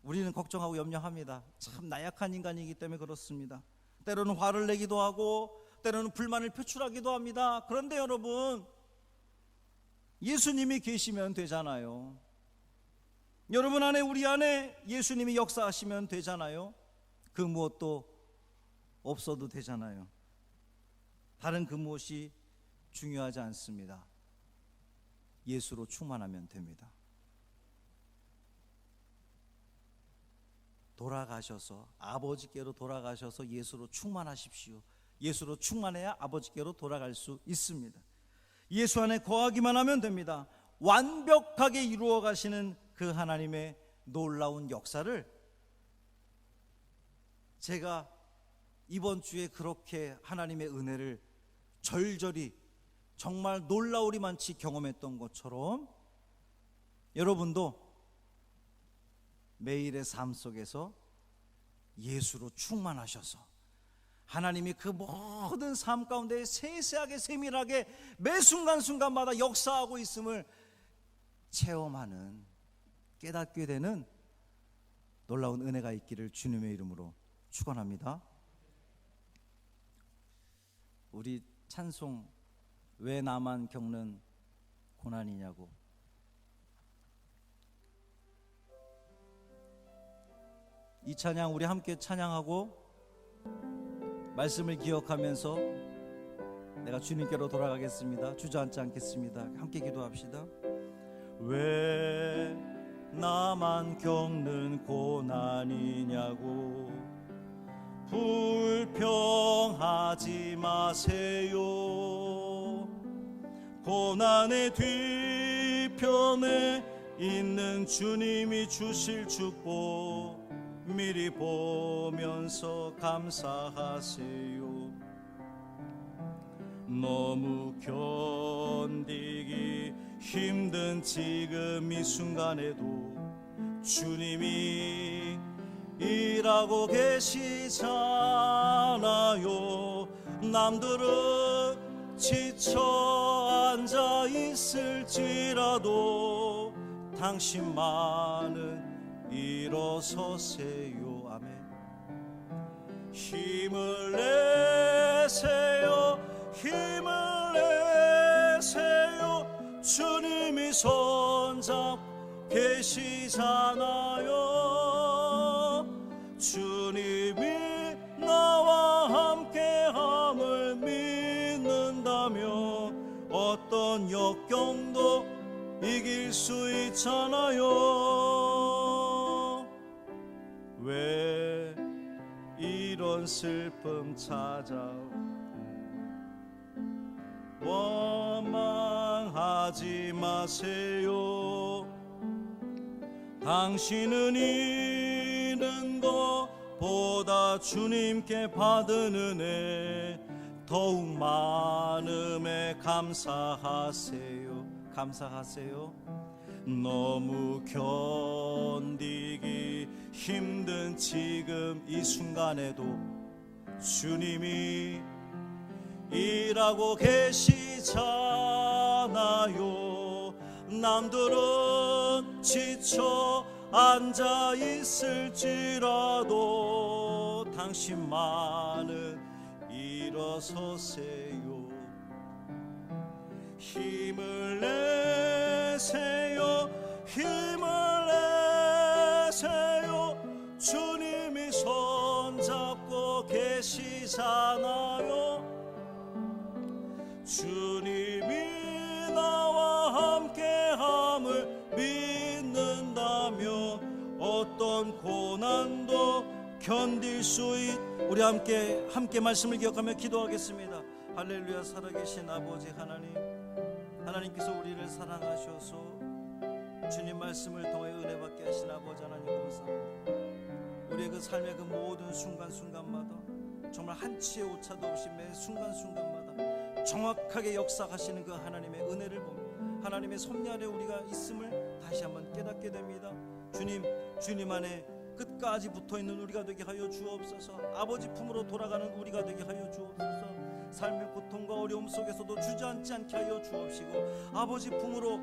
Speaker 3: 우리는 걱정하고 염려합니다. 참 나약한 인간이기 때문에 그렇습니다. 때로는 화를 내기도 하고 때로는 불만을 표출하기도 합니다. 그런데 여러분, 예수님이 계시면 되잖아요. 여러분 안에, 우리 안에 예수님이 역사하시면 되잖아요. 그 무엇도 없어도 되잖아요. 다른 그 무엇이 중요하지 않습니다. 예수로 충만하면 됩니다. 돌아가셔서, 아버지께로 돌아가셔서 예수로 충만하십시오. 예수로 충만해야 아버지께로 돌아갈 수 있습니다. 예수 안에 거하기만 하면 됩니다. 완벽하게 이루어 가시는 그 하나님의 놀라운 역사를 제가 이번 주에 그렇게 하나님의 은혜를 절절히 정말 놀라우리만치 경험했던 것처럼 여러분도 매일의 삶 속에서 예수로 충만하셔서 하나님이 그 모든 삶 가운데 세세하게 세밀하게 매 순간순간마다 역사하고 있음을 체험하는, 깨닫게 되는 놀라운 은혜가 있기를 주님의 이름으로 축원합니다. 우리 찬송 왜 나만 겪는 고난이냐고, 이 찬양 우리 함께 찬양하고 말씀을 기억하면서 내가 주님께로 돌아가겠습니다. 주저앉지 않겠습니다. 함께 기도합시다. 왜 나만 겪는 고난이냐고 불평하지 마세요. 고난의 뒤편에 있는 주님이 주실 축복 미리 보면서 감사하세요. 너무 견디기 힘든 지금 이 순간에도 주님이 일하고 계시잖아요. 남들은 지쳐 앉아 있을지라도 당신만은 일어서세요. 아멘. 힘을 내세요. 힘을 내세요. 주님이 손잡고 계시잖아요. 주님이 나와 함께함을 믿는다면 어떤 역경도 이길 수 있잖아요. 왜 이런 슬픔 찾아오 원망하지 마세요. 당신은 잃은 것보다 주님께 받은 은혜 더욱 많음에 감사하세요. 감사하세요. 너무 견디기 힘든 지금 이 순간에도 주님이 일하고 계시잖아요. 남들은 지쳐 앉아 있을지라도 당신만은 일어서세요. 힘을 내세요. 힘을 내세요. 주님이 손잡고 계시잖아요. 주님이 나와 함께함을 믿는다면 어떤 고난도 견딜 수 있. 우리 함께 말씀을 기억하며 기도하겠습니다. 할렐루야. 살아계신 아버지 하나님, 하나님께서 우리를 사랑하셔서 주님 말씀을 통해 은혜 받게 하신 아버지 하나님 감사합니다. 우리의 그 삶의 그 모든 순간순간마다 정말 한치의 오차도 없이 매 순간순간마다 정확하게 역사하시는 그 하나님의 은혜를 보며 하나님의 섭리 아래 우리가 있음을 다시 한번 깨닫게 됩니다. 주님 안에 끝까지 붙어있는 우리가 되게 하여 주옵소서. 아버지 품으로 돌아가는 우리가 되게 하여 주옵소서. 삶의 고통과 어려움 속에서도 주저앉지 않게 하여 주옵시고 아버지 품으로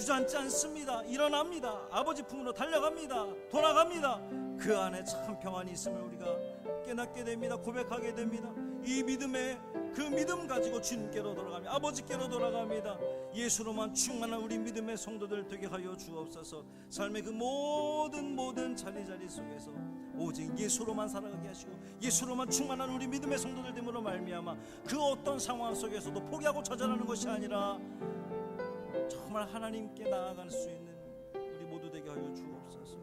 Speaker 3: 주저앉지 않습니다. 일어납니다. 아버지 품으로 달려갑니다. 돌아갑니다. 그 안에 참 평안이 있음을 우리가 깨닫게 됩니다. 고백하게 됩니다. 이 믿음에 그 믿음 가지고 주님께로 돌아갑니다. 아버지께로 돌아갑니다. 예수로만 충만한 우리 믿음의 성도들 되게 하여 주옵소서. 삶의 그 모든 자리자리 속에서 오직 예수로만 살아가게 하시고 예수로만 충만한 우리 믿음의 성도들 됨으로 말미암아 그 어떤 상황 속에서도 포기하고 좌절하는 것이 아니라 정말 하나님께 나아갈 수 있는 우리 모두 되게 하여 주옵소서.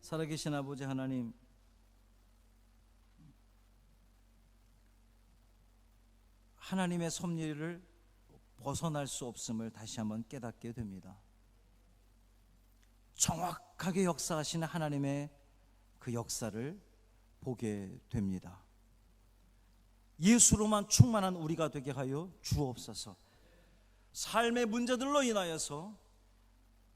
Speaker 3: 살아계신 아버지 하나님, 하나님의 섭리를 벗어날 수 없음을 다시 한번 깨닫게 됩니다. 정확하게 역사하시는 하나님의 그 역사를 보게 됩니다. 예수로만 충만한 우리가 되게 하여 주옵소서. 삶의 문제들로 인하여서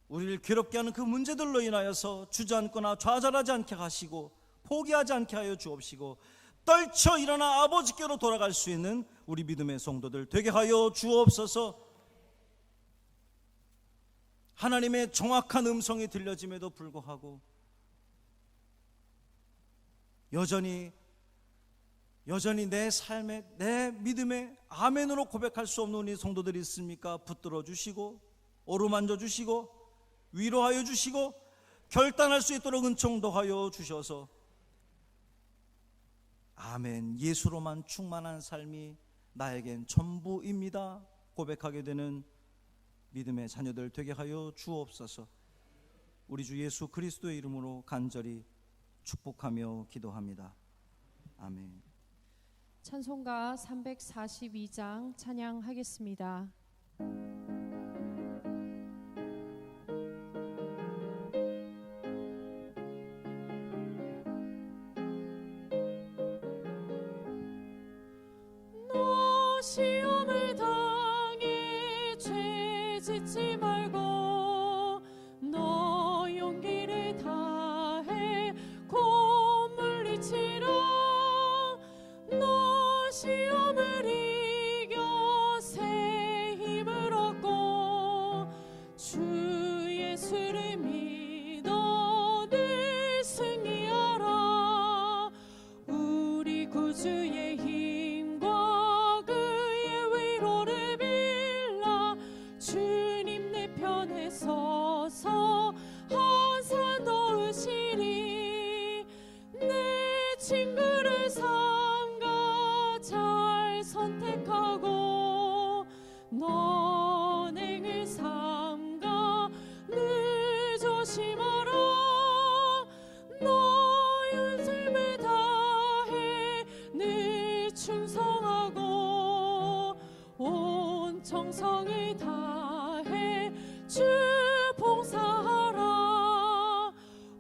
Speaker 3: 우리를 괴롭게 하는 그 문제들로 인하여서 주저앉거나 좌절하지 않게 하시고 포기하지 않게 하여 주옵시고 떨쳐 일어나 아버지께로 돌아갈 수 있는 우리 믿음의 성도들 되게 하여 주옵소서. 하나님의 정확한 음성이 들려짐에도 불구하고 여전히 내 삶에 내 믿음에 아멘으로 고백할 수 없는 우리 성도들이 있습니까? 붙들어 주시고 어루만져 주시고 위로하여 주시고 결단할 수 있도록 은총도 하여 주셔서 아멘, 예수로만 충만한 삶이 나에겐 전부입니다 고백하게 되는 믿음의 자녀들 되게 하여 주옵소서. 우리 주 예수 그리스도의 이름으로 간절히 축복하며 기도합니다. 아멘.
Speaker 1: 찬송가 342장 찬양하겠습니다. 너 시험을 당해 죄 짓지 말고 너 용기를 다해 곧 물리치라. 너 시험을 이겨 새 힘을 얻고 주 예수를 믿어 늘 승리하라. 우리 구주의 힘과 그의 위로를 빌라. 주님 내 편에 서서 항상 도우시리. 내 친구를 삼가 잘 선택하고 너행을 삼가 늘 조심하라. 너 연습을 다해 늘 충성하고 온 정성을 다해 주 봉사하라.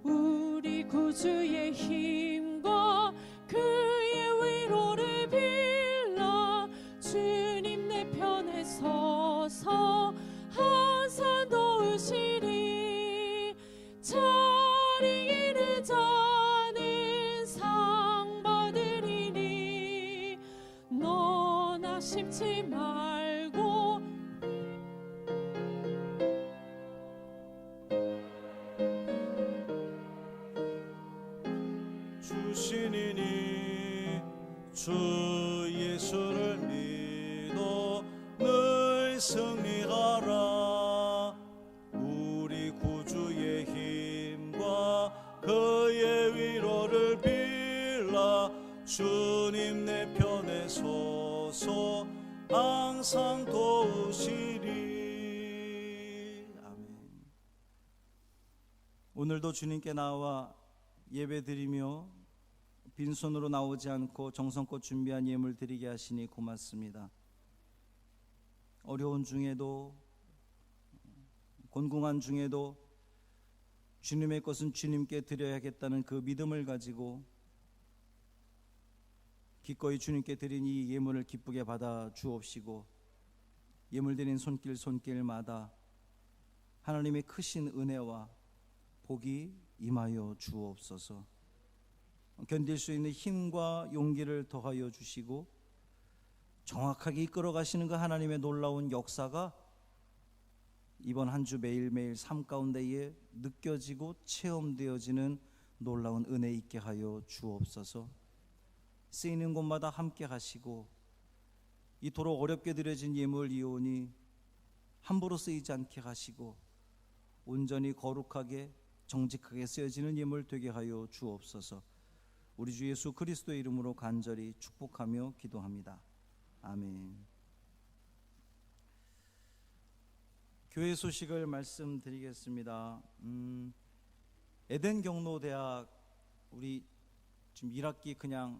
Speaker 1: 우리 구주의 힘과 그의 위로를 빌라. 주님 내 편에 서서 항상 도우시리. 자리이는 자는 상 받으리니 너나 심지 말고
Speaker 3: 주시니니 주 예수를 믿어 늘 승리하라. 우리 구주의 힘과 그의 위로를 빌라. 주님 내 편에 서서 항상 도우시리. 아멘. 오늘도 주님께 나와 예배드리며 빈손으로 나오지 않고 정성껏 준비한 예물 드리게 하시니 고맙습니다. 어려운 중에도 곤궁한 중에도 주님의 것은 주님께 드려야겠다는 그 믿음을 가지고 기꺼이 주님께 드린 이 예물을 기쁘게 받아 주옵시고 예물 드린 손길마다 하나님의 크신 은혜와 복이 임하여 주옵소서. 견딜 수 있는 힘과 용기를 더하여 주시고 정확하게 이끌어 가시는 그 하나님의 놀라운 역사가 이번 한 주 매일매일 삶 가운데에 느껴지고 체험되어지는 놀라운 은혜 있게 하여 주옵소서. 쓰이는 곳마다 함께 하시고 이토록 어렵게 드려진 예물이오니 함부로 쓰이지 않게 하시고 온전히 거룩하게 정직하게 쓰여지는 예물 되게 하여 주옵소서. 우리 주 예수 그리스도의 이름으로 간절히 축복하며 기도합니다. 아멘. 교회 소식을 말씀드리겠습니다. 에덴 경로대학 우리 지금 1학기 그냥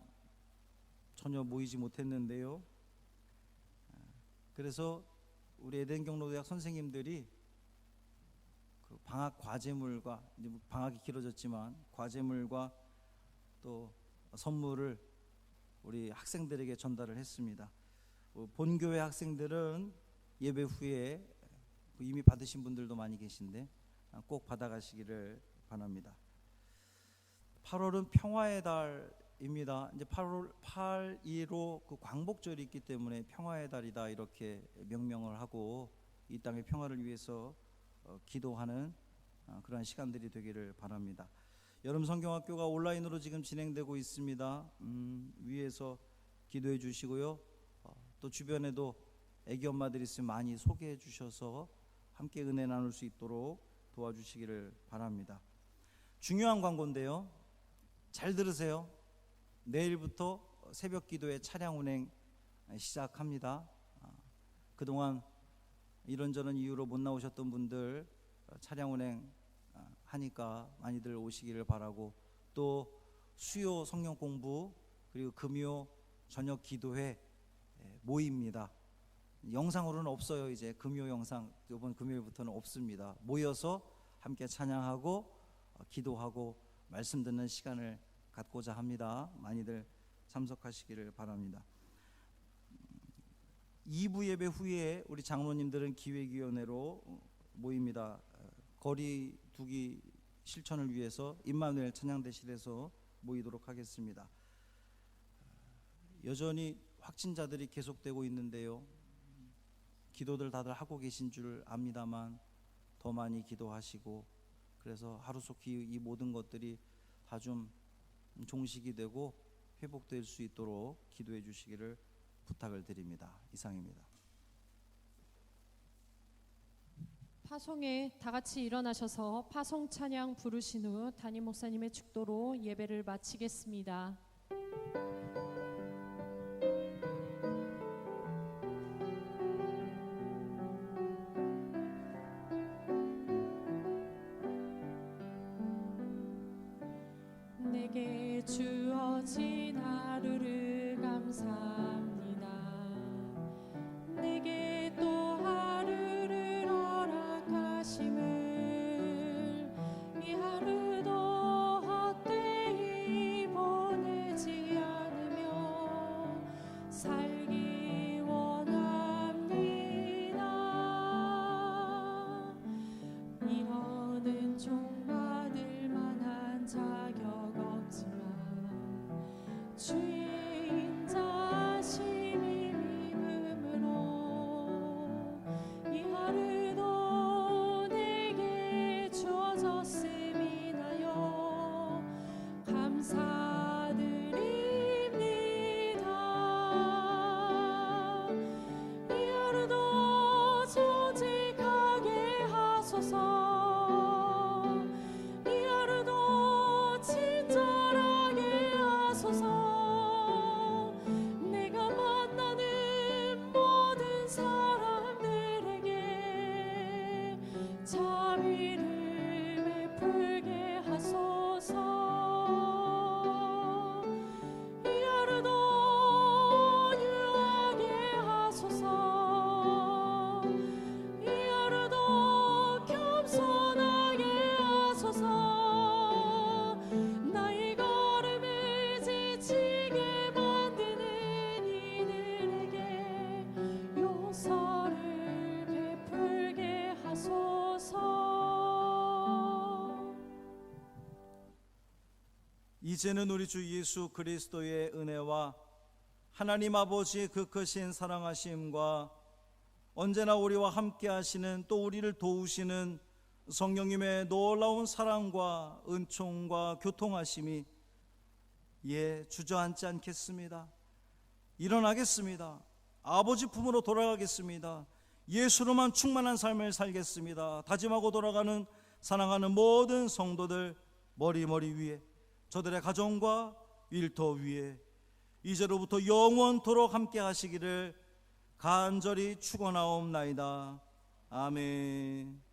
Speaker 3: 전혀 모이지 못했는데요. 그래서 우리 에덴 경로대학 선생님들이 그 방학 과제물과, 방학이 길어졌지만 과제물과 또 선물을 우리 학생들에게 전달을 했습니다. 본교회 학생들은 예배 후에 이미 받으신 분들도 많이 계신데 꼭 받아가시기를 바랍니다. 8월은 평화의 달입니다. 이제 8월 8일로 그 광복절이 있기 때문에 평화의 달이다 이렇게 명명을 하고 이 땅의 평화를 위해서 기도하는 그러한 시간들이 되기를 바랍니다. 여름 성경학교가 온라인으로 지금 진행되고 있습니다. 위에서 기도해 주시고요. 또 주변에도 애기 엄마들이 있으면 많이 소개해 주셔서 함께 은혜 나눌 수 있도록 도와주시기를 바랍니다. 중요한 광고인데요. 잘 들으세요. 내일부터 새벽 기도회 차량 운행 시작합니다. 그동안 이런저런 이유로 못 나오셨던 분들 차량 운행 하니까 많이들 오시기를 바라고, 또 수요 성경 공부 그리고 금요 저녁 기도회 모입니다. 영상으로는 없어요. 이제 금요 영상 이번 금요일부터는 없습니다. 모여서 함께 찬양하고 기도하고 말씀 듣는 시간을 갖고자 합니다. 많이들 참석하시기를 바랍니다. 2부 예배 후에 우리 장로님들은 기획위원회로 모입니다. 거리 두기 실천을 위해서 임마누엘 찬양대실에서 모이도록 하겠습니다. 여전히 확진자들이 계속되고 있는데요. 기도들 다들 하고 계신 줄 압니다만 더 많이 기도하시고, 그래서 하루속히 이 모든 것들이 다 좀 종식이 되고 회복될 수 있도록 기도해 주시기를 부탁을 드립니다. 이상입니다.
Speaker 1: 파송에 다 같이 일어나셔서 파송 찬양 부르신 후 담임 목사님의 축도로 예배를 마치겠습니다. 내게 주어진 하루를 감사합니다. 내게 또 하루를 허락하심을, 이 하루도 헛되이 보내지 않으며 살기 원합니다. 이어는 종받을 만한 자격 주의 인자심이 믿음으로 이 하루도 내게 주어졌음이 나여 감사드립니다. 이 하루도 정직하게 하소서. 내가 만나는 모든 사람들에게 자비를 베풀게 하소서. 이 하루도 유하게 하소서. 이 하루도 겸손하게 하소서.
Speaker 3: 이제는 우리 주 예수 그리스도의 은혜와 하나님 아버지의 그 크신 사랑하심과 언제나 우리와 함께 하시는, 또 우리를 도우시는 성령님의 놀라운 사랑과 은총과 교통하심이 주저앉지 않겠습니다. 일어나겠습니다. 아버지 품으로 돌아가겠습니다. 예수로만 충만한 삶을 살겠습니다. 다짐하고 돌아가는 사랑하는 모든 성도들 머리 위에, 저들의 가정과 일터 위에 이제로부터 영원토록 함께 하시기를 간절히 축원하옵나이다. 아멘.